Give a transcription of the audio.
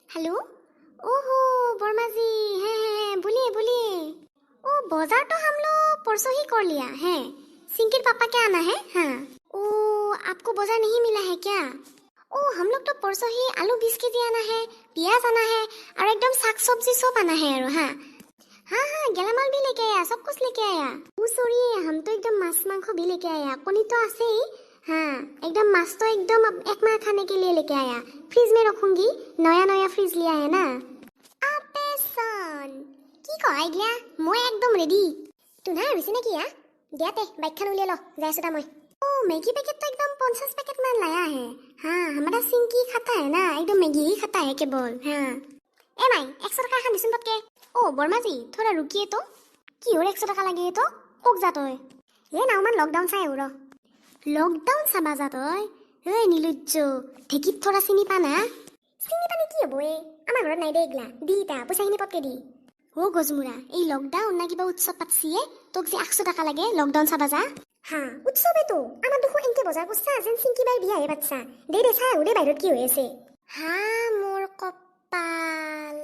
Hello ओहो वर्मा जी हैं बोलिए बोलिए। ओ बाजार तो हम लोग परसों ही कर लिया है। सिंकिर पापा क्या आना है? हाँ। ओ आपको बाजार नहीं मिला है क्या? ओ हम लोग तो परसों ही आलू 20 केजी आना है, प्याज आना है और एकदम साग सब्जी सब आना है। और हाँ हाँ हाँ गेलामाल भी लेके आया, सब कुछ लेके आया। ओ सॉरी हम तो एकदम मांस मांस भी लेके आया, कनी तो आसे ही। हाँ एकदम मांस तो एकदम एक माह खाने के लिए लेके आया, फ्रिज में रखूंगी। नया नया फ्रिज लिया है ना। आपे सन কি কয় দিয়া মই একদম রেডি। তুনা হইছে নাকি আ দিয়াতে বাইকখান উলিয়াই ল যাই আছো তা মই। ओ मैगी पैकेट तो एकदम 50 पैकेट मान लाया है। हाँ हमारा सिंकी खाता है ना, एकदम मैगी ही खाता है केवल। हाँ ए माई 100 টাকা খান দিছুন পটকে। ओ बर्मा जी थोड़ा रुकिए तो। কি ওর 100 টাকা লাগে তো কক যা তই। এ না মান লকডাউন চাই ওর। লকডাউন চাবা যা তই। এই নীলুজ্জ ঢেকিত থৰা চিনি পানা। চিনি পানি কি হব এ, আমাৰ ঘৰত নাই দে এগলা দি তা পইচাখিনি পটকে দি। ও গজমুৰা এই লকডাউন না কিবা উৎসৱ পাতছিয়ে তোক যে 100 টাকা লাগে লকডাউন চাবা যা। হ্যাঁ উৎসবে তো আমার দেখো এনকে বজাৰ কৰছা যেন সিংকি বাই বিয়াহে পাতছা। দে দে চাই ওৰে বাহিৰত কি হৈ আছে। হা মোৰ কপাল।